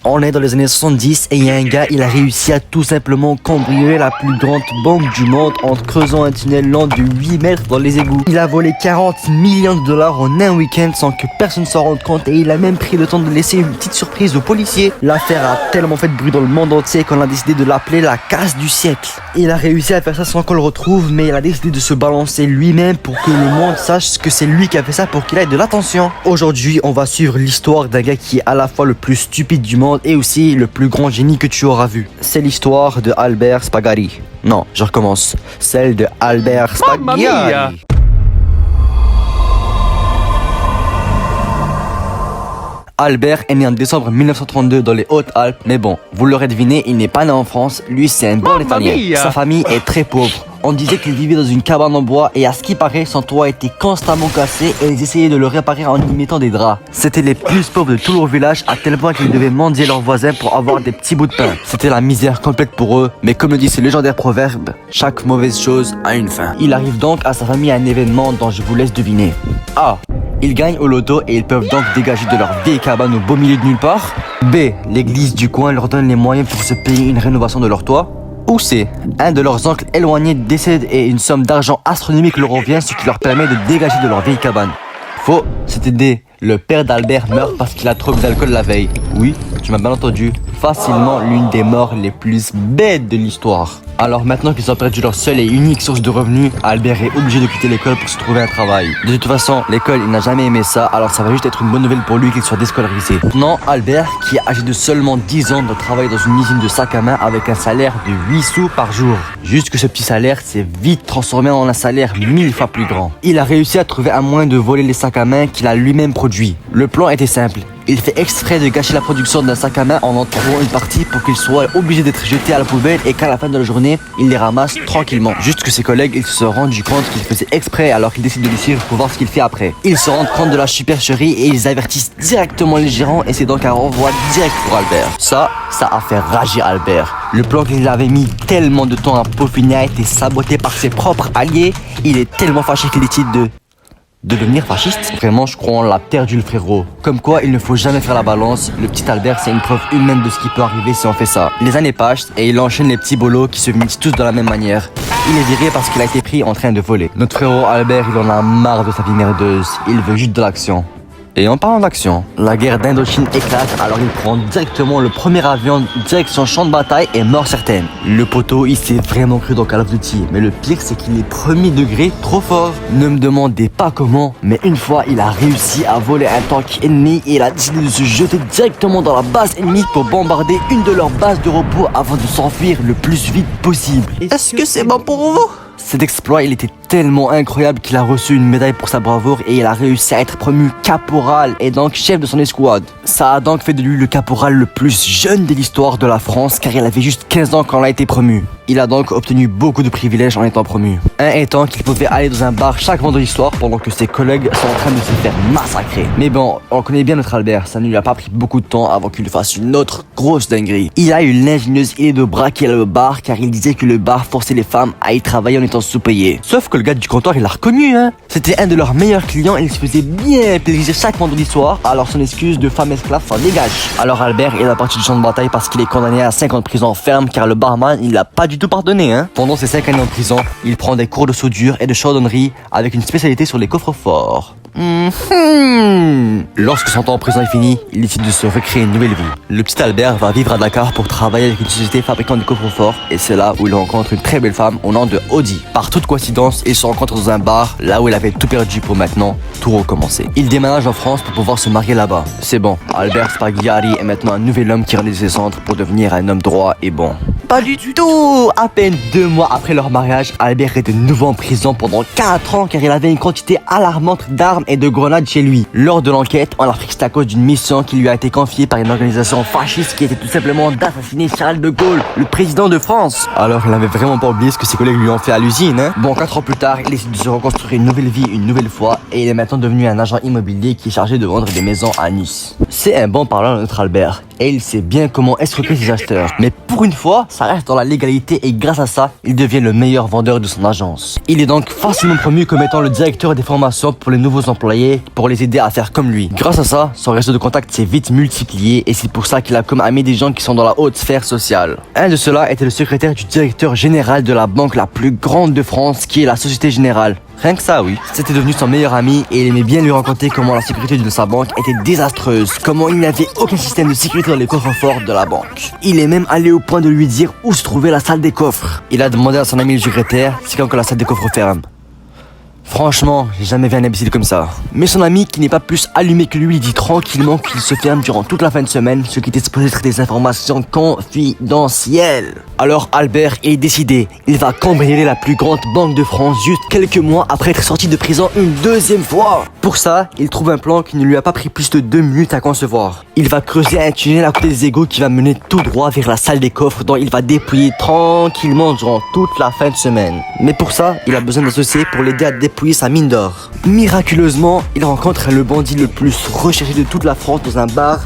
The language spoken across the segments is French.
On est dans les années 70 et il y a un gars, il a réussi à tout simplement cambrioler la plus grande banque du monde en creusant un tunnel long de 8 mètres dans les égouts. Il a volé 40 millions de dollars en un week-end sans que personne s'en rende compte et il a même pris le temps de laisser une petite surprise aux policiers. L'affaire a tellement fait de bruit dans le monde entier qu'on a décidé de l'appeler la casse du siècle. Il a réussi à faire ça sans qu'on le retrouve, mais il a décidé de se balancer lui-même pour que le monde sache que c'est lui qui a fait ça pour qu'il ait de l'attention. Aujourd'hui, on va suivre l'histoire d'un gars qui est à la fois le plus stupide du monde et aussi le plus grand génie que tu auras vu. C'est l'histoire de Albert Spagari. Non, je recommence. Celle de Albert Spagari. Albert est né en décembre 1932 dans les Hautes-Alpes, mais bon, vous l'aurez deviné, il n'est pas né en France, lui c'est un bon italien. Sa famille est très pauvre. On disait qu'il vivait dans une cabane en bois et à ce qui paraît, son toit était constamment cassé et ils essayaient de le réparer en y mettant des draps. C'était les plus pauvres de tout leur village à tel point qu'ils devaient mendier leurs voisins pour avoir des petits bouts de pain. C'était la misère complète pour eux, mais comme le dit ce légendaire proverbe, chaque mauvaise chose a une fin. Il arrive donc à sa famille un événement dont je vous laisse deviner. A. Ils gagnent au loto et ils peuvent donc dégager de leur vieille cabane au beau milieu de nulle part. B. L'église du coin leur donne les moyens pour se payer une rénovation de leur toit. Ou C. Un de leurs oncles éloignés décède et une somme d'argent astronomique leur revient, ce qui leur permet de dégager de leur vieille cabane. Faux, c'était D. Le père d'Albert meurt parce qu'il a trop bu d'alcool la veille. Oui, tu m'as bien entendu. Facilement l'une des morts les plus bêtes de l'histoire. Alors maintenant qu'ils ont perdu leur seule et unique source de revenus, Albert est obligé de quitter l'école pour se trouver un travail. De toute façon, l'école il n'a jamais aimé ça, alors ça va juste être une bonne nouvelle pour lui qu'il soit déscolarisé. Maintenant, Albert, qui est âgé de seulement 10 ans, doit travailler dans une usine de sac à main avec un salaire de 8 sous par jour. Juste que ce petit salaire s'est vite transformé en un salaire 1000 fois plus grand. Il a réussi à trouver un moyen de voler les sacs à main qu'il a lui-même produits. Le plan était simple. Il fait exprès de gâcher la production d'un sac à main en trouvant une partie pour qu'il soit obligé d'être jeté à la poubelle et qu'à la fin de la journée, il les ramasse tranquillement. Juste que ses collègues, ils se sont rendus compte qu'il faisait exprès alors qu'ils décident de lui suivre pour voir ce qu'il fait après. Ils se rendent compte de la supercherie et ils avertissent directement les gérants et c'est donc un renvoi direct pour Albert. Ça a fait rager Albert. Le plan qu'il avait mis tellement de temps à peaufiner a été saboté par ses propres alliés. Il est tellement fâché qu'il décide de devenir fasciste. Vraiment, je crois on l'a perdu le frérot. Comme quoi, il ne faut jamais faire la balance. Le petit Albert, c'est une preuve humaine de ce qui peut arriver si on fait ça. Les années passent et il enchaîne les petits bolos qui se finissent tous de la même manière. Il est viré parce qu'il a été pris en train de voler. Notre frérot Albert, il en a marre de sa vie merdeuse. Il veut juste de l'action. Et en parlant d'action, la guerre d'Indochine éclate, alors il prend directement le premier avion direction champ de bataille et mort certaine. Le poteau, il s'est vraiment cru dans Call of Duty, mais le pire c'est qu'il est premier degré trop fort. Ne me demandez pas comment, mais une fois il a réussi à voler un tank ennemi et il a décidé de se jeter directement dans la base ennemie pour bombarder une de leurs bases de repos avant de s'enfuir le plus vite possible. Est-ce que c'est bon pour vous? Cet exploit, il était tellement incroyable qu'il a reçu une médaille pour sa bravoure et il a réussi à être promu caporal et donc chef de son escouade. Ça a donc fait de lui le caporal le plus jeune de l'histoire de la France car il avait juste 15 ans quand il a été promu. Il a donc obtenu beaucoup de privilèges en étant promu. Un étant qu'il pouvait aller dans un bar chaque vendredi soir pendant que ses collègues sont en train de se faire massacrer. Mais bon, on connaît bien notre Albert, ça ne lui a pas pris beaucoup de temps avant qu'il fasse une autre grosse dinguerie. Il a eu l'ingénieuse idée de braquer le bar car il disait que le bar forçait les femmes à y travailler en étant sous-payées. Sauf que le gars du comptoir il l'a reconnu hein. C'était un de leurs meilleurs clients et il se faisait bien plaisir chaque vendredi soir, alors son excuse de femme esclave s'en dégage. Alors Albert il a parti du champ de bataille parce qu'il est condamné à 5 ans de prison ferme car le barman il l'a pas du tout pardonné hein. Pendant ces 5 années en prison, il prend des cours de soudure et de chaudronnerie avec une spécialité sur les coffres forts. Lorsque son temps en prison est fini, il décide de se recréer une nouvelle vie. Le petit Albert va vivre à Dakar pour travailler avec une société fabriquant de coffres forts et c'est là où il rencontre une très belle femme au nom de Audi. Par toute coïncidence, ils se rencontrent dans un bar, là où il avait tout perdu pour maintenant tout recommencer. Il déménage en France pour pouvoir se marier là-bas. C'est bon, Albert Spaghiari est maintenant un nouvel homme qui renaît de ses cendres pour devenir un homme droit et bon. Pas du tout! À peine 2 mois après leur mariage, Albert est de nouveau en prison pendant 4 ans car il avait une quantité alarmante d'armes et de grenades chez lui. Lors de l'enquête, on a appris que c'est à cause d'une mission qui lui a été confiée par une organisation fasciste qui était tout simplement d'assassiner Charles de Gaulle, le président de France. Alors il avait vraiment pas oublié ce que ses collègues lui ont fait à l'usine hein. Bon, 4 ans plus tard, il décide de se reconstruire une nouvelle vie une nouvelle fois et il est maintenant devenu un agent immobilier qui est chargé de vendre des maisons à Nice. C'est un bon parlant notre Albert. et il sait bien comment escroquer ses acheteurs. Mais pour une fois, ça reste dans la légalité et grâce à ça, il devient le meilleur vendeur de son agence. Il est donc facilement promu comme étant le directeur des formations pour les nouveaux employés pour les aider à faire comme lui. Grâce à ça, son réseau de contacts s'est vite multiplié et c'est pour ça qu'il a comme ami des gens qui sont dans la haute sphère sociale. Un de ceux-là était le secrétaire du directeur général de la banque la plus grande de France qui est la Société Générale. Rien que ça, oui. C'était devenu son meilleur ami et il aimait bien lui raconter comment la sécurité de sa banque était désastreuse, comment il n'avait aucun système de sécurité dans les coffres forts de la banque. Il est même allé au point de lui dire où se trouvait la salle des coffres. Il a demandé à son ami le secrétaire c'est quand que la salle des coffres ferme. Franchement, j'ai jamais vu un imbécile comme ça. Mais son ami, qui n'est pas plus allumé que lui, dit tranquillement qu'il se ferme durant toute la fin de semaine, ce qui était supposé être des informations confidentielles. Alors Albert est décidé. Il va cambrioler la plus grande banque de France juste quelques mois après être sorti de prison une deuxième fois. Pour ça, il trouve un plan qui ne lui a pas pris plus de 2 minutes à concevoir. Il va creuser un tunnel à côté des égouts qui va mener tout droit vers la salle des coffres dont il va dépouiller tranquillement durant toute la fin de semaine. Mais pour ça, il a besoin d'associés pour l'aider à dépouiller sa mine d'or. Miraculeusement, il rencontre le bandit le plus recherché de toute la France dans un bar.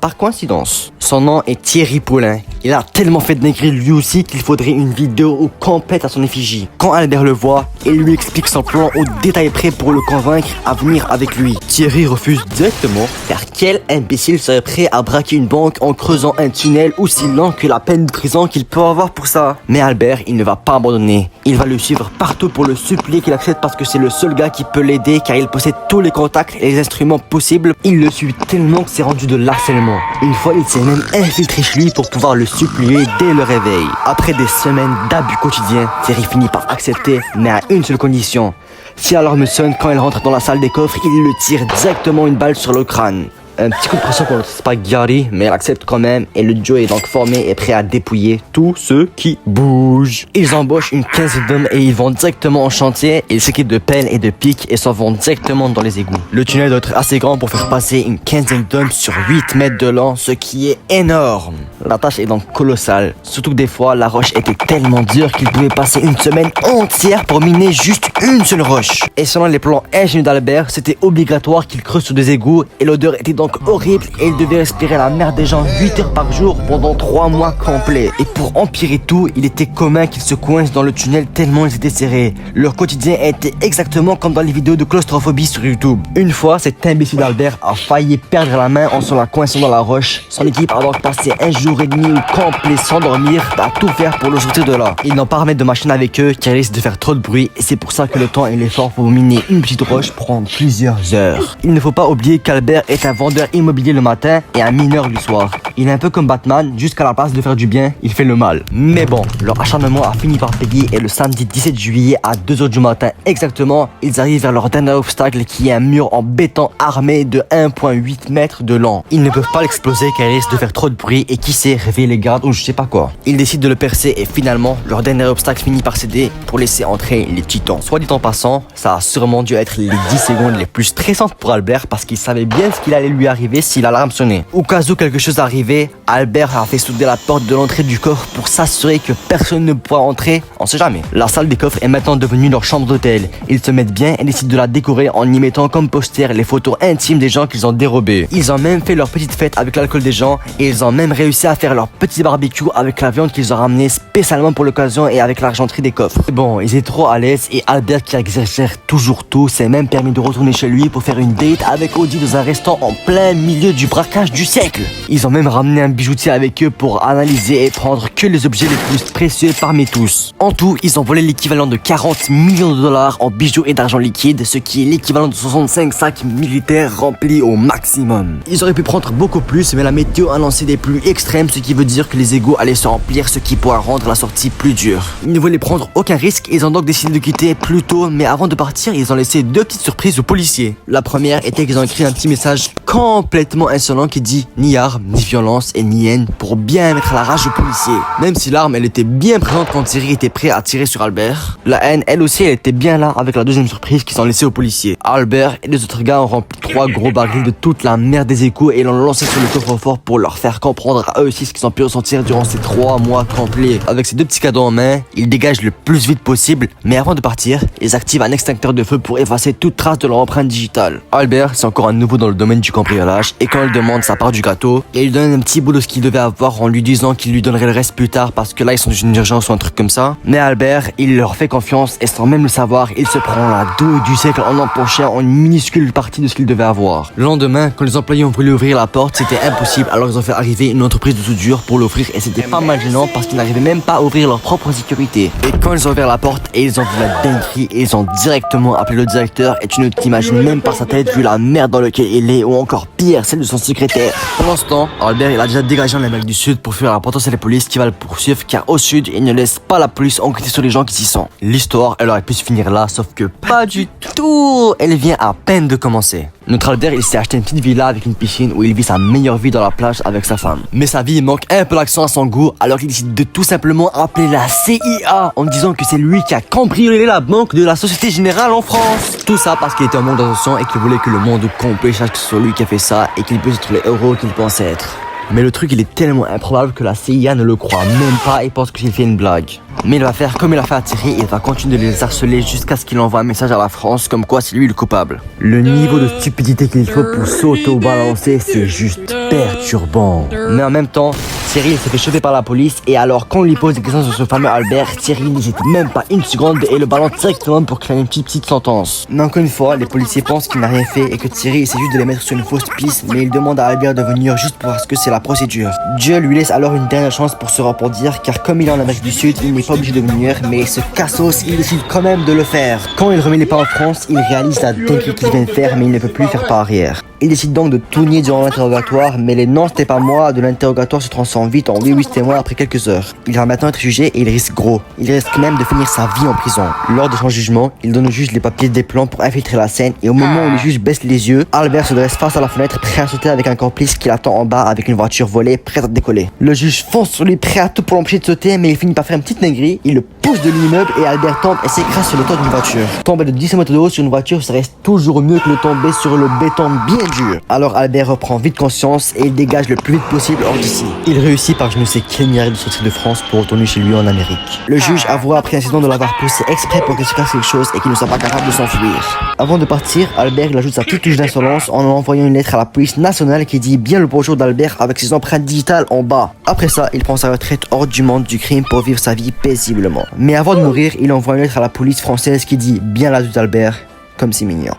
Par coïncidence, son nom est Thierry Paulin. Il a tellement fait dénigrer lui aussi qu'il faudrait une vidéo complète à son effigie. Quand Albert le voit, il lui explique son plan au détail près pour le convaincre à venir avec lui. Thierry refuse directement, car quel imbécile serait prêt à braquer une banque en creusant un tunnel aussi lent que la peine de prison qu'il peut avoir pour ça. Mais Albert, il ne va pas abandonner. Il va le suivre partout pour le supplier qu'il accepte parce que c'est le seul gars qui peut l'aider car il possède tous les contacts et les instruments possibles. Il le suit tellement que c'est rendu de l'harcèlement. Une fois, il s'est même infiltré chez lui pour pouvoir le supplier dès le réveil. Après des semaines d'abus quotidiens, Thierry finit par accepter, mais à une seule condition. Si l'alarme sonne quand elle rentre dans la salle des coffres, il le tire directement une balle sur le crâne. Un petit coup de pression pour notre Spaghetti, mais elle accepte quand même et le duo est donc formé et prêt à dépouiller tous ceux qui bougent. Ils embauchent une quinzaine d'hommes et ils vont directement en chantier. Ils s'équipent de pelles et de pics et s'en vont directement dans les égouts. Le tunnel doit être assez grand pour faire passer une quinzaine d'hommes sur 8 mètres de long, ce qui est énorme. La tâche est donc colossale, surtout que des fois la roche était tellement dure qu'ils pouvaient passer une semaine entière pour miner juste une seule roche. Et selon les plans ingénieux d'Albert, c'était obligatoire qu'ils creusent sur des égouts et l'odeur était donc horrible et il devait respirer la merde des gens 8 heures par jour pendant 3 mois complets. Et pour empirer tout, il était commun qu'ils se coincent dans le tunnel tellement ils étaient serrés. Leur quotidien était exactement comme dans les vidéos de claustrophobie sur YouTube. Une fois, cet imbécile d'Albert a failli perdre la main en se la coinçant dans la roche. Son équipe a donc passé 1 jour et demi au complet sans dormir à tout faire pour le sortir de là. Ils n'ont pas remettre de machine avec eux car ils risquent de faire trop de bruit et c'est pour ça que le temps et l'effort pour miner une petite roche prennent plusieurs heures. Il ne faut pas oublier qu'Albert est un vendeur immobilier le matin et un mineur le soir. Il est un peu comme Batman, jusqu'à la place de faire du bien, il fait le mal. Mais bon, leur acharnement a fini par payer et le samedi 17 juillet à 2h du matin exactement, ils arrivent vers leur dernier obstacle qui est un mur en béton armé de 1,8 mètres de long. Ils ne peuvent pas l'exploser car il risque de faire trop de bruit et qui sait réveiller les gardes ou je sais pas quoi. Ils décident de le percer et finalement, leur dernier obstacle finit par céder pour laisser entrer les titans. Soit dit en passant, ça a sûrement dû être les 10 secondes les plus stressantes pour Albert parce qu'il savait bien ce qu'il allait lui arriver si l'alarme sonnait. Au cas où quelque chose arrivait, Albert a fait souder la porte de l'entrée du coffre pour s'assurer que personne ne pourra entrer, on sait jamais. La salle des coffres est maintenant devenue leur chambre d'hôtel. Ils se mettent bien et décident de la décorer en y mettant comme poster les photos intimes des gens qu'ils ont dérobés. Ils ont même fait leur petite fête avec l'alcool des gens et ils ont même réussi à faire leur petit barbecue avec la viande qu'ils ont ramenée spécialement pour l'occasion et avec l'argenterie des coffres. Bon, ils étaient trop à l'aise et Albert, qui exagère toujours tout, s'est même permis de retourner chez lui pour faire une date avec Audi dans un restaurant en plein milieu du braquage du siècle. Ils ont même ramené un bijoutier avec eux pour analyser et prendre que les objets les plus précieux parmi tous. En tout, ils ont volé l'équivalent de 40 millions de dollars en bijoux et d'argent liquide, ce qui est l'équivalent de 65 sacs militaires remplis au maximum. Ils auraient pu prendre beaucoup plus, mais la météo a annoncé des pluies extrêmes, ce qui veut dire que les égouts allaient se remplir, ce qui pourra rendre la sortie plus dure. Ils ne voulaient prendre aucun risque, ils ont donc décidé de quitter plus tôt, mais avant de partir, ils ont laissé 2 petites surprises aux policiers. La première était qu'ils ont écrit un petit message complètement insolent qui dit ni arme, ni violence et ni haine pour bien mettre la rage aux policiers. Même si l'arme elle était bien présente quand Thierry était prêts à tirer sur Albert. La haine, elle aussi, elle était bien là avec la deuxième surprise qu'ils ont laissée aux policiers. Albert et les autres gars ont rempli 3 gros barils de toute la merde des égouts et l'ont lancé sur le coffre-fort pour leur faire comprendre à eux aussi ce qu'ils ont pu ressentir durant ces 3 mois complets. Avec ces 2 petits cadeaux en main, ils dégagent le plus vite possible, mais avant de partir, ils activent un extincteur de feu pour effacer toute trace de leur empreinte digitale. Albert, c'est encore un nouveau dans le domaine du cambriolage et quand il demande sa part du gâteau, il lui donne un petit bout de ce qu'il devait avoir en lui disant qu'il lui donnerait le reste plus tard parce que là ils sont dans une urgence ou un truc comme ça. Mais Albert, il leur fait confiance et sans même le savoir, il se prend la douille du siècle en empochant une minuscule partie de ce qu'il devait avoir. Le lendemain, quand les employés ont voulu ouvrir la porte, c'était impossible, alors ils ont fait arriver une entreprise de soudure pour l'ouvrir et c'était pas mal gênant parce qu'ils n'arrivaient même pas à ouvrir leur propre sécurité. Et quand ils ont ouvert la porte et ils ont vu la dinguerie et ils ont directement appelé le directeur et tu ne t'imagines même pas sa tête vu la merde dans laquelle il est ou encore pire, celle de son secrétaire. Pendant ce temps, Albert il a déjà dégagé en Amérique du Sud pour fuir la potentielle police qui va le poursuivre car au sud, il ne laisse pas la police enquêter sur les gens qui s'y sont. L'histoire, elle aurait pu se finir là, sauf que pas du tout. Elle vient à peine de commencer. Notre Albert, il s'est acheté une petite villa avec une piscine où il vit sa meilleure vie dans la plage avec sa femme. Mais sa vie manque un peu l'accent à son goût, alors qu'il décide de tout simplement appeler la CIA en disant que c'est lui qui a cambriolé la banque de la Société Générale en France. Tout ça parce qu'il était en manque d'attention et qu'il voulait que le monde complet sache que c'est lui qui a fait ça et qu'il puisse être le héros qu'il pensait être. Mais le truc il est tellement improbable que la CIA ne le croit même pas et pense qu'il fait une blague. Mais il va faire comme il a fait à Thierry, il va continuer de les harceler jusqu'à ce qu'il envoie un message à la France comme quoi c'est lui le coupable. Le niveau de stupidité qu'il faut pour s'auto-balancer, c'est juste perturbant. Mais en même temps, Thierry il s'est fait choper par la police et alors quand on lui pose des questions sur ce fameux Albert, Thierry n'hésite même pas une seconde et le balance directement pour créer une petite sentence. Mais encore une fois, les policiers pensent qu'il n'a rien fait et que Thierry essaie juste de les mettre sur une fausse piste, mais il demande à Albert de venir juste parce que c'est la procédure. Dieu lui laisse alors une dernière chance pour se repentir car comme il est en Amérique du Sud, il n'est pas obligé de venir, mais ce cassos, il décide quand même de le faire. Quand il remet les pas en France, il réalise la dinguerie qu'il vient de faire, mais il ne peut plus faire pas arrière. Il décide donc de tout nier durant l'interrogatoire, mais les non c'était pas moi de l'interrogatoire se transforme vite en oui c'était moi après quelques heures. Il va maintenant être jugé et il risque gros. Il risque même de finir sa vie en prison. Lors de son jugement, il donne au juge les papiers des plans pour infiltrer la scène et au moment où le juge baisse les yeux, Albert se dresse face à la fenêtre prêt à sauter avec un complice qui l'attend en bas avec une voiture volée prête à décoller. Le juge fonce sur lui prêt à tout pour l'empêcher de sauter mais il finit par faire une petite dinguerie, il le pousse de l'immeuble et Albert tombe et s'écrase sur le toit d'une voiture. Tomber de 10 mètres de haut sur une voiture ça reste toujours mieux que de tomber sur le béton bien dur. Alors Albert reprend vite conscience et il dégage le plus vite possible hors d'ici. Il réussit par je ne sais quel miracle de sortir de France pour retourner chez lui en Amérique. Le juge avoue après l'incident de l'avoir poussé exprès pour qu'il se fasse quelque chose et qu'il ne soit pas capable de s'enfuir. Avant de partir, Albert il ajoute sa petite touche d'insolence en envoyant une lettre à la police nationale qui dit bien le bonjour d'Albert avec ses empreintes digitales en bas. Après ça, il prend sa retraite hors du monde du crime pour vivre sa vie paisiblement. Mais avant de mourir, il envoie une lettre à la police française qui dit bien l'adieu d'Albert, comme c'est mignon.